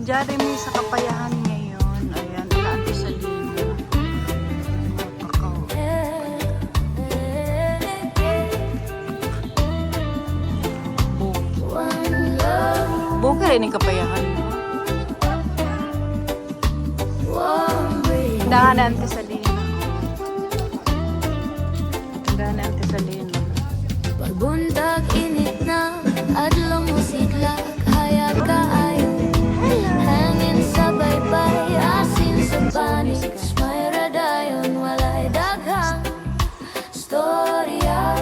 Jeremy sa Kapayahan ngayon. Ayan, Auntie Salina. Kakao. Buka rin yung Kapayahan mo. Dahan Auntie Salina. Dahan Auntie Salina. Pagbuntag init na adlaw mo sigla hayag kaayo hangin sa baybay asin sa panig may radayon walay daghang storya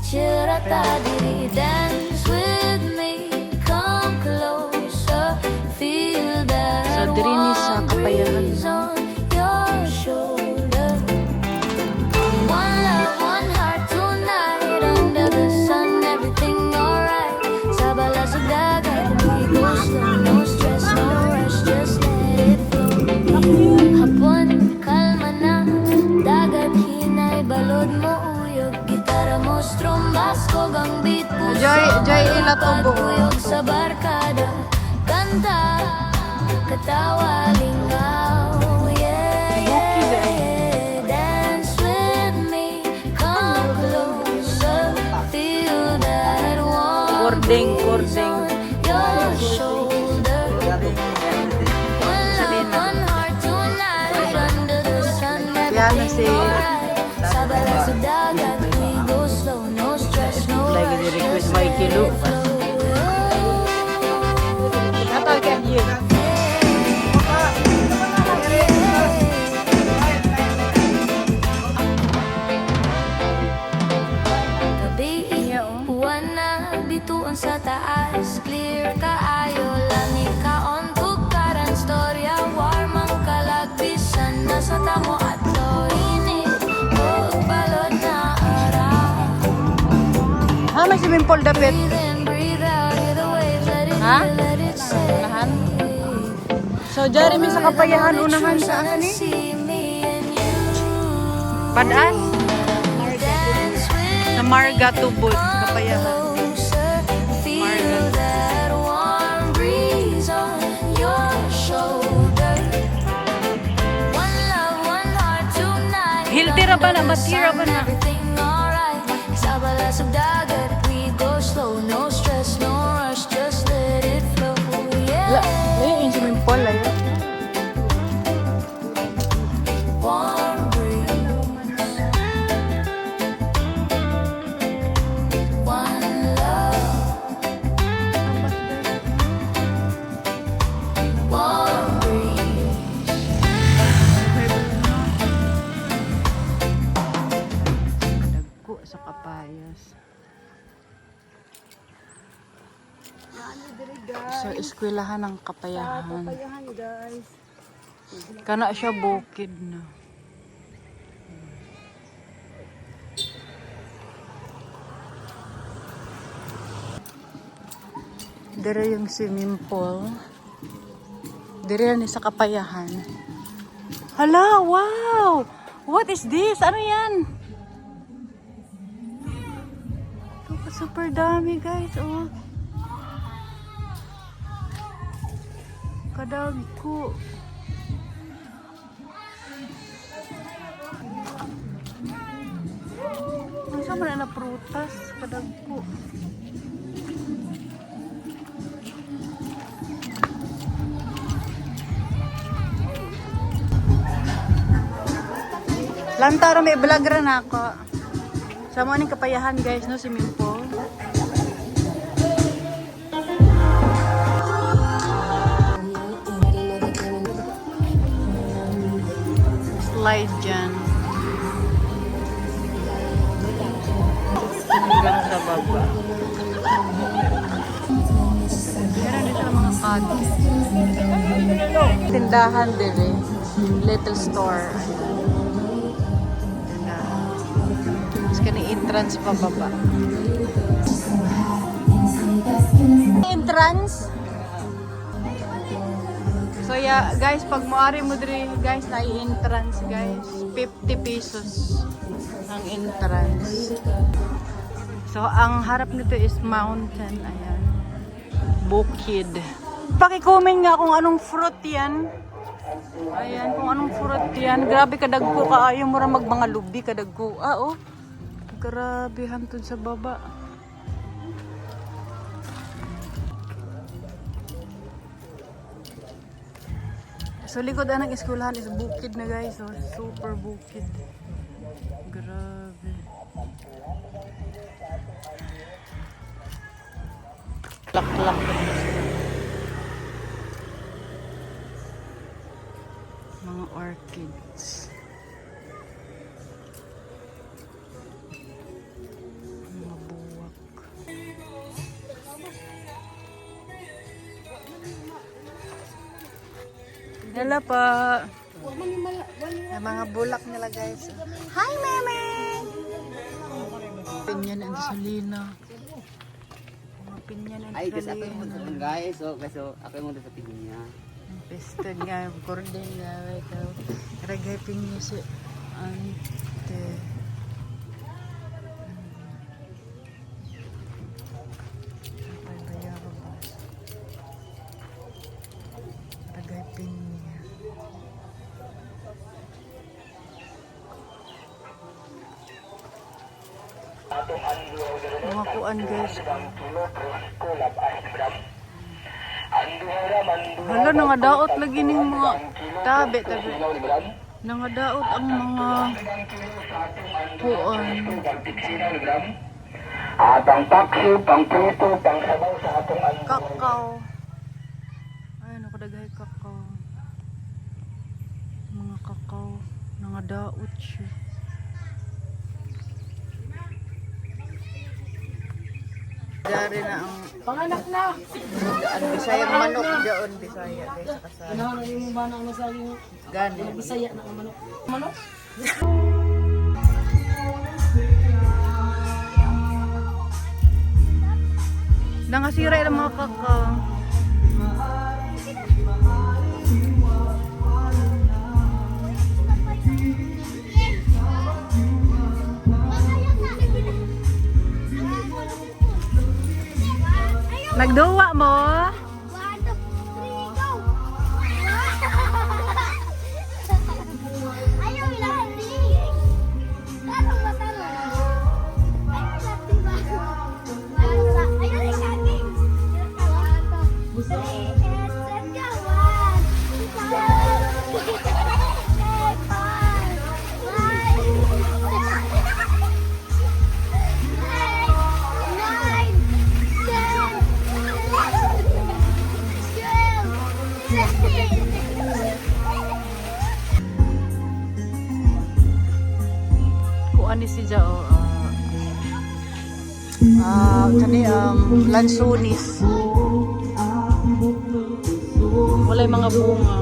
chirata diri dance with me come closer feel that So, diri ni sa Kapayahan. on your shoulder one love one heart tonight under the sun everything alright sa balas ug dagat we go slow no stress no rush just let it flow hapon kalma na dagat hinay balod mo uyog gitara mo strumbas kog ang beat puso Joy Ilatubo. paguyog sa barkada kanta katawa lingaw yeah dance with me come closer feel that warm Kording. your shoulder one love one heart tonight under the sun Yan na si sa balas ug dagat we go slow no stress no Lagi rush di-request just by let kilo. it flow. Natawag ka yun. Gabi, buwan na bituon sa taas clear kaayo langit kaon tugkaran storya warm ang kalagbisan nasa tamo at init ug balod na ara Ha, may swimming pool dapit. breathe in breathe out hear the waves let it Ha? feel, let it say Unahan? So, Jeremy sa Kapayahan, unahan sa ano ni? see me and you Padaan? dance with Sa Marga Tubod, Kapayahan. closer, feel Margaret. that warm breeze on your shoulder. One love, one heart tonight. Hilti ra ba na? Matira ba na? Everything alright. Sa balas ug dagat, we go slow. No stress, no rush, just let it flow. La, Yeah. ayun yung swimming pool, ayun. Warm breeze. One love. Warm breeze. Dagko sa Kapayas. Sa eskwelahan ng Kapayahan. guys. Kana siya bukid na. Dire yung swimming pool. Dire ni sa Kapayahan. Hala, wow! What is this? Ano yan? Super dami guys, oh. Kadagko. Masa man na prutas, kadagko. Lantaro may vlog ra na ako. Sa mo ning Kapayahan guys, no, swimming pool. Slide dyan. Hanggang sa baba. Meron dito ng mga kadi. Tindahan din eh. Little store. Tindahan. Tapos ka entrance pababa. Entrance? So yeah, guys, pag moari mo diri, guys, na entrance, guys. 50 pesos ang entrance. So ang harap nito is mountain, ayan. Bukid. paki-comment nga kung anong fruit yan. Ayan, kung anong fruit yan. Grabe kadagko ka. Ayaw mo rin mga lubi kadagko. Oh. Grabe hantod sa baba. So likod ang eskwelahan is bukid na guys. So super bukid. Grabe. Laklak. Mga orchids. Mga buwak. Hello po. Yung mga bulak nila guys. Hi, Meme! Pinyan and Salina. Mga pinyan and Ay, kasi ako Salina. yung magkakang guys. So, ako yung magkakang tingin niya. Pested nga, korden nga. Ito. Ragay pinya si Ante. Ay, bayaro ba? Ragay pinya. Mga kuan guys. Hala, nangadaot lagi ning mga tabi. Nangadaot ang mga kuan. Atang taksi, pang puto, pang sabaw sa atong Kakao. Ay, nakadagay kakao. Mga kakao. Nangadaot siya. Dari na ang Panganak na. ang Bisayang manok doon, Bisaya guys sa kasal. Ano yung banang nasaging Gani. Bisaya na ang manok. Manok? Nangasira yung mga kakao. Nagduwa mo? Ayaw ilahan din. Tarong ba tarong? Ayaw ilahan ba? Ayaw ilahan saging. Kuan ni si Jao. Kani lansunis. Walay mga bunga.